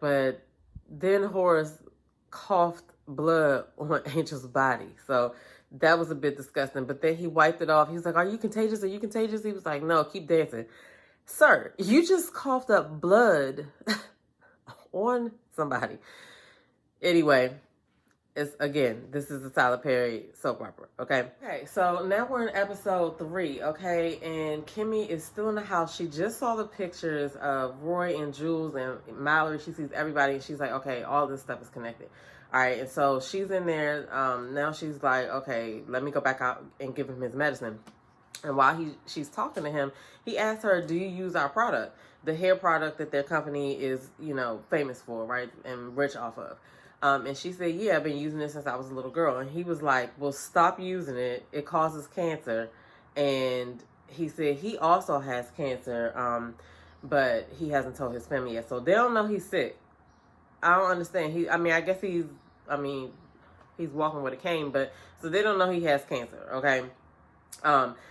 But then Horace coughed blood on Angel's body. So that was a bit disgusting. But then he wiped it off. He was like, "Are you contagious? Are you contagious?" He was like, "No, keep dancing." Sir, you just coughed up blood on somebody. Anyway, this is a Tyler Perry soap opera, okay? Okay, so now we're in episode 3, okay? And Kimmy is still in the house. She just saw the pictures of Roy and Jules and Mallory. She sees everybody and she's like, okay, all this stuff is connected. All right, and so she's in there. Now she's like, okay, let me go back out and give him his medicine. And while she's talking to him, he asked her, do you use our product? The hair product that their company is, famous for, right? And rich off of. And she said, yeah, I've been using it since I was a little girl. And he was like, well, stop using it. It causes cancer. And he said he also has cancer, but he hasn't told his family yet. So they don't know he's sick. I don't understand. I guess he's walking with a cane, but so they don't know he has cancer, okay?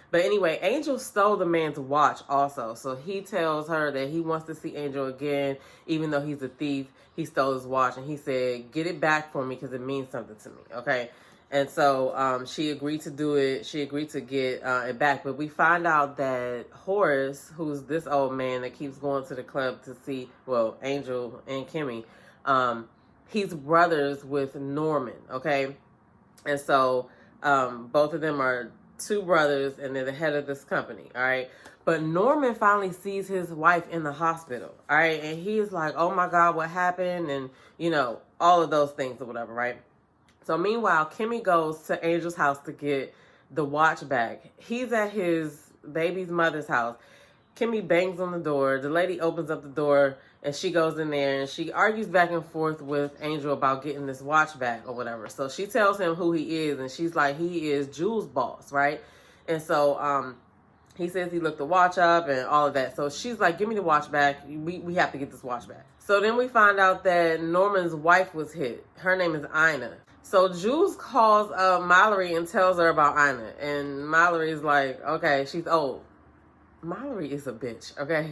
But anyway, Angel stole the man's watch also. So he tells her that he wants to see Angel again, even though he's a thief. He stole his watch and he said, get it back for me because it means something to me. Okay. And so she agreed to do it. She agreed to get it back. But we find out that Horace, who's this old man that keeps going to the club to see, well, Angel and Kimmy, he's brothers with Norman. Okay. And so both of them are two brothers and they're the head of this company. All right. But Norman finally sees his wife in the hospital. All right. And he's like, oh my God, what happened? And, all of those things or whatever. Right. So meanwhile, Kimmy goes to Angel's house to get the watch back. He's at his baby's mother's house. Kimmy bangs on the door. The lady opens up the door and she goes in there and she argues back and forth with Angel about getting this watch back or whatever. So she tells him who he is and she's like, he is Jules' boss, right? And so he says he looked the watch up and all of that. So she's like, give me the watch back. We have to get this watch back. So then we find out that Norman's wife was hit. Her name is Ina. So Jules calls Mallory and tells her about Ina. And Mallory's like, okay, she's old. Mallory is a bitch, okay?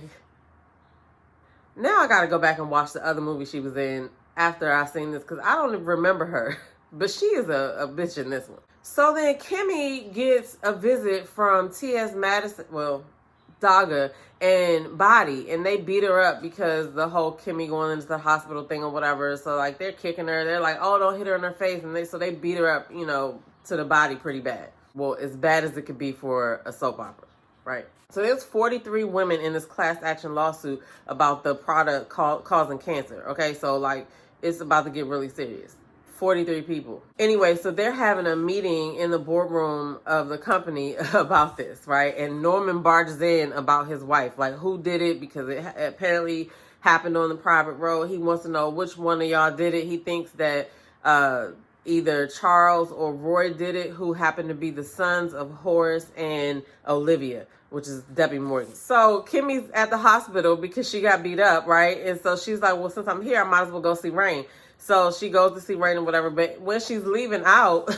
Now I gotta go back and watch the other movie she was in after I seen this because I don't even remember her. But she is a bitch in this one. So then Kimmy gets a visit from T.S. Madison, Daga and Body, and they beat her up because the whole Kimmy going into the hospital thing or whatever. So like they're kicking her. They're like, oh, don't hit her in her face. And they beat her up, to the body pretty bad. Well, as bad as it could be for a soap opera, right? So there's 43 women in this class action lawsuit about the product causing cancer. Okay, so like it's about to get really serious. 43 people. Anyway, so they're having a meeting in the boardroom of the company about this, right? And Norman barges in about his wife, like who did it, because it apparently happened on the private road. He wants to know which one of y'all did it. He thinks that either Charles or Roy did it, who happened to be the sons of Horace and Olivia, which is Debbie Morgan. So Kimmy's at the hospital because she got beat up, right? And so she's like, well, since I'm here, I might as well go see Rain. So she goes to see Rain and whatever. But when she's leaving out,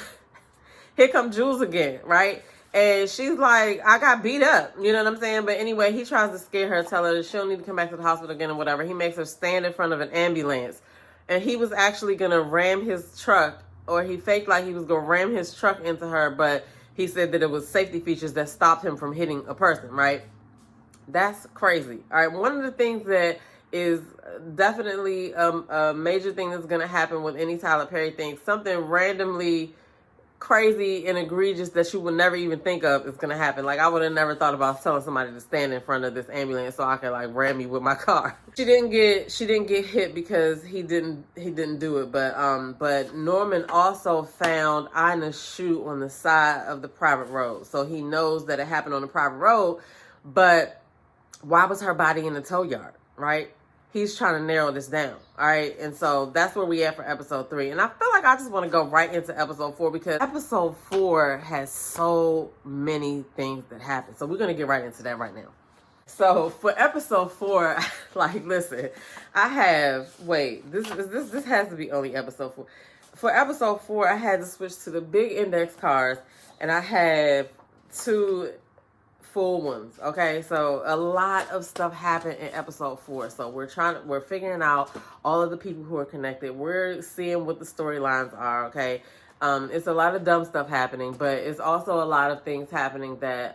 here comes Jules again, right? And she's like, I got beat up. You know what I'm saying? But anyway, he tries to scare her, tell her that she don't need to come back to the hospital again or whatever. He makes her stand in front of an ambulance. And he was actually going to ram his truck, or he faked like he was going to ram his truck into her. But he said that it was safety features that stopped him from hitting a person, right? That's crazy. All right. One of the things that is definitely a major thing that's going to happen with any Tyler Perry thing, something randomly crazy and egregious that you would never even think of is going to happen. Like I would have never thought about telling somebody to stand in front of this ambulance so I could like ram me with my car. She didn't get hit because he didn't do it, but Norman also found Ina's shoe on the side of the private road. So he knows that it happened on the private road, but why was her body in the tow yard, right? He's trying to narrow this down, all right? And so that's where we at for episode 3. And I feel like I just want to go right into episode 4 because episode 4 has so many things that happen. So we're going to get right into that right now. So for episode 4, like, listen, this has to be only episode 4. For episode 4, I had to switch to the big index cards, and I have 2 full ones. Okay, so a lot of stuff happened in episode 4. So we're figuring out all of the people who are connected. We're seeing what the storylines are. Okay, it's a lot of dumb stuff happening, but it's also a lot of things happening that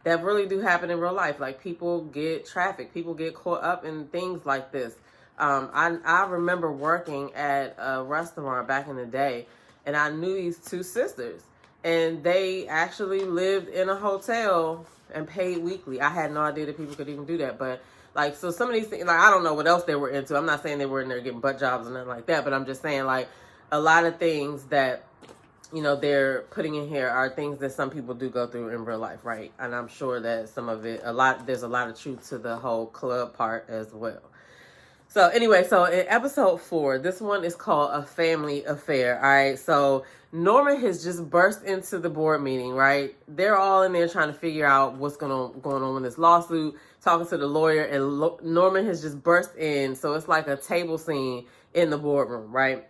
that really do happen in real life. Like people get trafficked, people get caught up in things like this. I remember working at a restaurant back in the day, and I knew these two sisters, and they actually lived in a hotel and paid weekly. I had no idea that people could even do that, but like, so some of these things, like, I don't know what else they were into. I'm not saying they were in there getting butt jobs or nothing like that, but I'm just saying, like, a lot of things that, you know, they're putting in here are things that some people do go through in real life, right? And I'm sure that some of it, there's a lot of truth to the whole club part as well. So anyway, so in episode 4, this one is called A Family Affair. All right. So Norman has just burst into the board meeting, right? They're all in there trying to figure out what's going on with this lawsuit, talking to the lawyer, and Norman has just burst in. So it's like a table scene in the boardroom, right?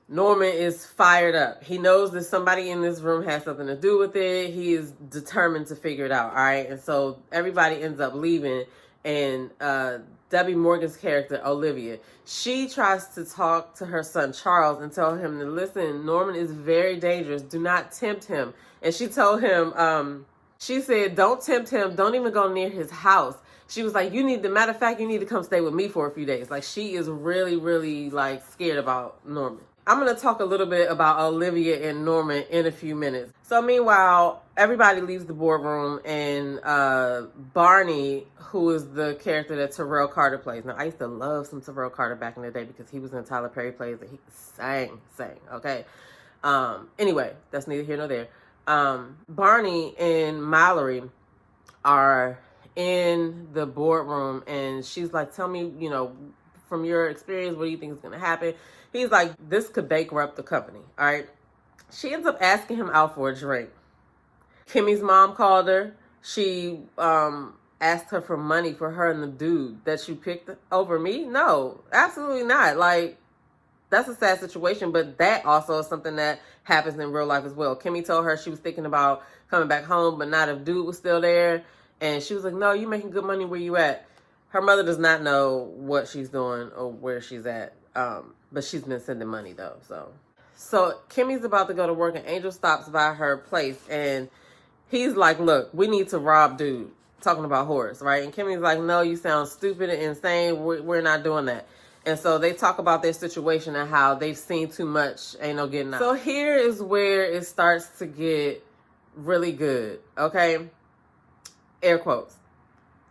Norman is fired up. He knows that somebody in this room has something to do with it. He is determined to figure it out. All right. And so everybody ends up leaving, and Debbie Morgan's character, Olivia, she tries to talk to her son, Charles, and tell him to listen, Norman is very dangerous. Do not tempt him. And she told him, she said, don't tempt him. Don't even go near his house. She was like, matter of fact, you need to come stay with me for a few days. Like, she is really, really, like, scared about Norman. I'm going to talk a little bit about Olivia and Norman in a few minutes. So meanwhile, everybody leaves the boardroom, and Barney, who is the character that Terrell Carter plays. Now, I used to love some Terrell Carter back in the day because he was in Tyler Perry Plays and he sang, okay? Anyway, that's neither here nor there. Barney and Mallory are in the boardroom, and she's like, tell me, you know, from your experience, what do you think is going to happen? He's like, this could bankrupt the company, all right? She ends up asking him out for a drink. Kimmy's mom called her. She asked her for money for her and the dude that you picked over me. No, absolutely not. Like, that's a sad situation, but that also is something that happens in real life as well. Kimmy told her she was thinking about coming back home, but not if dude was still there. And she was like, no, you making good money where you at. Her mother does not know what she's doing or where she's at. But she's been sending money though. So Kimmy's about to go to work, and Angel stops by her place, and he's like, look, we need to rob dude. Talking about Horace, right? And Kimmy's like, no, you sound stupid and insane. We're not doing that. And so they talk about their situation and how they've seen too much. Ain't no getting out. So here is where it starts to get really good. Okay. Air quotes.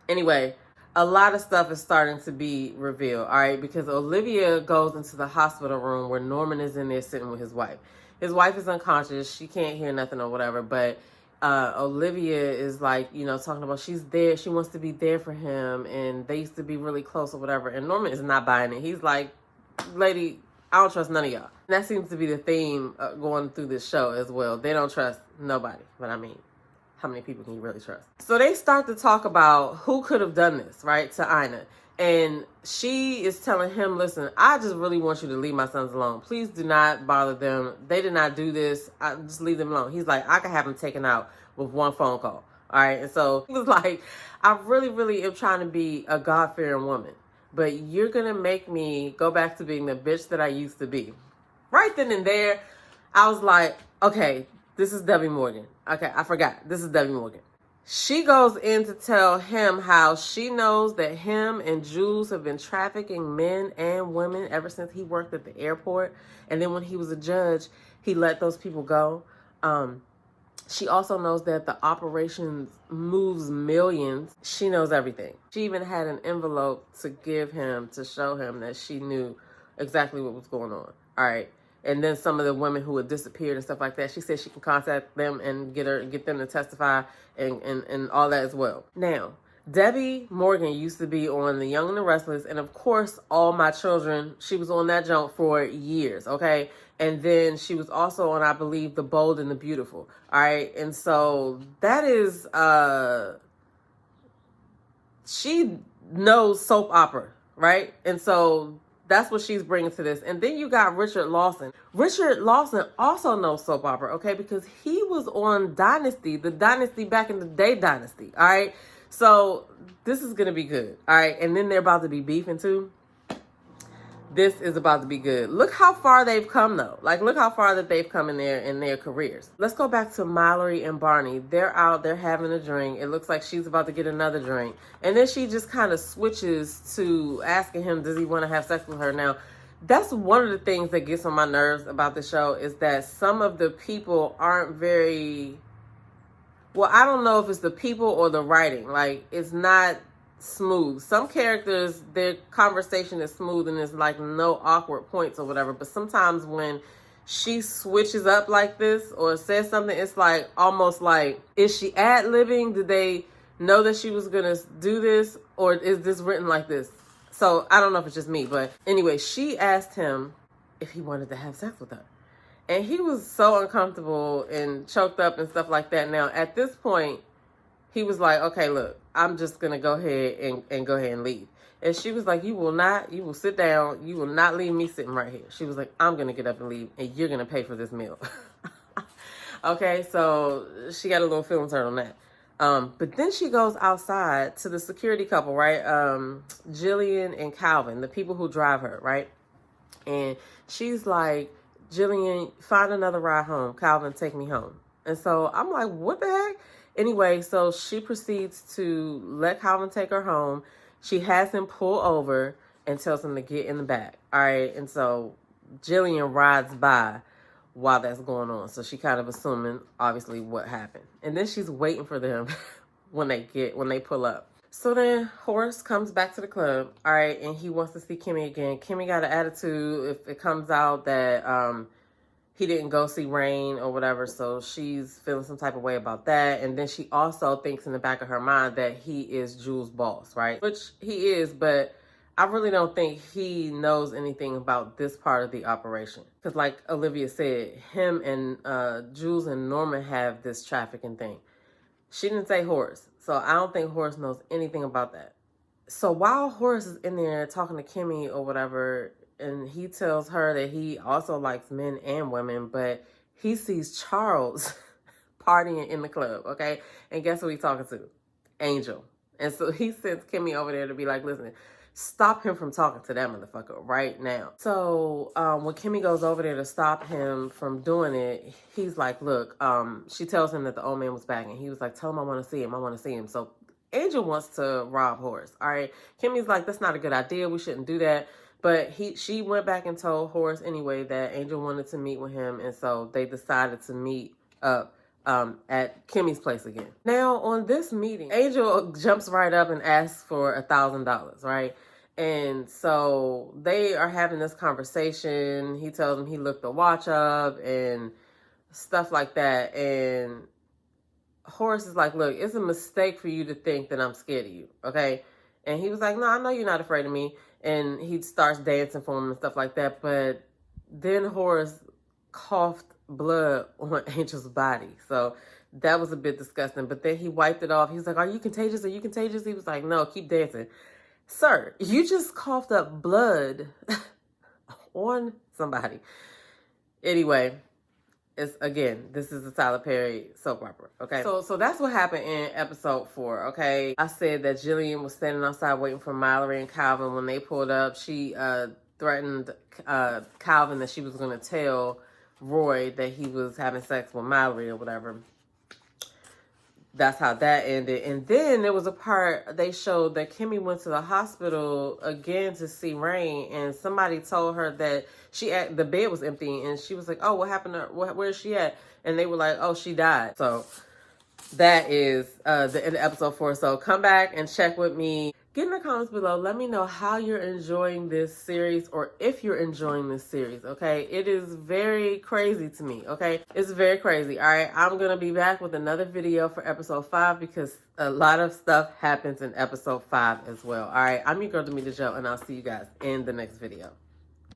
Anyway, a lot of stuff is starting to be revealed, all right? Because Olivia goes into the hospital room where Norman is in there sitting with his wife. His wife is unconscious. She can't hear nothing or whatever, but Olivia is like, you know, talking about she's there. She wants to be there for him, and they used to be really close or whatever. And Norman is not buying it. He's like, lady, I don't trust none of y'all. And that seems to be the theme going through this show as well. They don't trust nobody, but I mean, how many people can you really trust? So they start to talk about who could have done this, right, to Ina. And she is telling him, listen, I just really want you to leave my sons alone. Please do not bother them. They did not do this. Just leave them alone. He's like, I can have them taken out with one phone call. All right. And so he was like, I really, really am trying to be a God-fearing woman, but you're going to make me go back to being the bitch that I used to be. Right then and there, I was like, okay, this is Debbie Morgan. Okay, I forgot. This is Debbie Morgan. She goes in to tell him how she knows that him and Jules have been trafficking men and women ever since he worked at the airport. And then when he was a judge, he let those people go. She also knows that the operation moves millions. She knows everything. She even had an envelope to give him to show him that she knew exactly what was going on. All right. And then some of the women who had disappeared and stuff like that, she said she can contact them and get them to testify and all that as well. Now, Debbie Morgan used to be on The Young and the Restless, and of course, All My Children. She was on that jump for years, okay? And then she was also on, I believe, The Bold and the Beautiful, all right? And so that is, she knows soap opera, right? And so That's what she's bringing to this. And then you got Richard Lawson. Richard Lawson also knows soap opera, okay? Because he was on Dynasty, the Dynasty back in the day Dynasty, all right? So this is going to be good, all right? And then they're about to be beefing too. This is about to be good. Look how far they've come, though. Like, look how far that they've come in their careers. Let's go back to Mallory and Barney. They're out, they're having a drink. It looks like she's about to get another drink. And then she just kind of switches to asking him, does he want to have sex with her? Now, that's one of the things that gets on my nerves about the show, is that some of the people aren't very... Well, I don't know if it's the people or the writing. Like, it's not smooth. Some characters, their conversation is smooth and there's like no awkward points or whatever. But sometimes when she switches up like this or says something, it's like almost like, is she ad-libbing? Did they know that she was gonna do this, or is this written like this? So I don't know if it's just me, but anyway, she asked him if he wanted to have sex with her. And he was so uncomfortable and choked up and stuff like that. Now, at this point, he was like, okay, look, I'm just going to go ahead and go ahead and leave. And she was like, you will sit down. You will not leave me sitting right here. She was like, I'm going to get up and leave, and you're going to pay for this meal. Okay, so she got a little feelings hurt on that. But then she goes outside to the security couple, right? Jillian and Calvin, the people who drive her, right? And she's like, Jillian, find another ride home. Calvin, take me home. And so I'm like, what the heck? Anyway, so she proceeds to let Calvin take her home. She has him pull over and tells him to get in the back. All right. And so Jillian rides by while that's going on. So she kind of assuming, obviously, what happened. And then she's waiting for them when they pull up. So then Horace comes back to the club. All right. And he wants to see Kimmy again. Kimmy got an attitude if it comes out that, he didn't go see Rain or whatever, so she's feeling some type of way about that. And then she also thinks in the back of her mind that he is Jules' boss, right? Which he is, but I really don't think he knows anything about this part of the operation. Because like Olivia said, him and Jules and Norman have this trafficking thing. She didn't say Horace, so I don't think Horace knows anything about that. So while Horace is in there talking to Kimmy or whatever, and he tells her that he also likes men and women, but he sees Charles partying in the club, okay? And guess who he's talking to? Angel. And so he sends Kimmy over there to be like, listen, stop him from talking to that motherfucker right now. So when Kimmy goes over there to stop him from doing it, he's like, look, she tells him that the old man was back, and he was like, tell him I want to see him. I want to see him. So Angel wants to rob Horace, all right? Kimmy's like, that's not a good idea. We shouldn't do that. But she went back and told Horace anyway that Angel wanted to meet with him. And so they decided to meet up at Kimmy's place again. Now, on this meeting, Angel jumps right up and asks for $1,000, right? And so they are having this conversation. He tells him he looked the watch up and stuff like that. And Horace is like, look, it's a mistake for you to think that I'm scared of you, okay? And he was like, no, I know you're not afraid of me. And he starts dancing for him and stuff like that. But then Horace coughed blood on Angel's body. So that was a bit disgusting. But then he wiped it off. He was like, are you contagious? Are you contagious? He was like, no, keep dancing. Sir, you just coughed up blood on somebody. Anyway, this is a Tyler Perry soap opera, okay? So that's what happened in episode 4, okay? I said that Jillian was standing outside waiting for Mallory and Calvin. When they pulled up, she threatened Calvin that she was going to tell Roy that he was having sex with Mallory or whatever. That's how that ended. And then there was a part they showed that Kimmy went to the hospital again to see Rain, and somebody told her that the bed was empty, and she was like, oh, what happened to her? Where is she at? And they were like, oh, she died. So that is the end of episode 4. So come back and check with me. Get in the comments below. Let me know how you're enjoying this series, or if you're enjoying this series, okay? It is very crazy to me, okay? It's very crazy, all right? I'm going to be back with another video for episode 5 because a lot of stuff happens in episode 5 as well, all right? I'm your girl, Damita Jo, and I'll see you guys in the next video.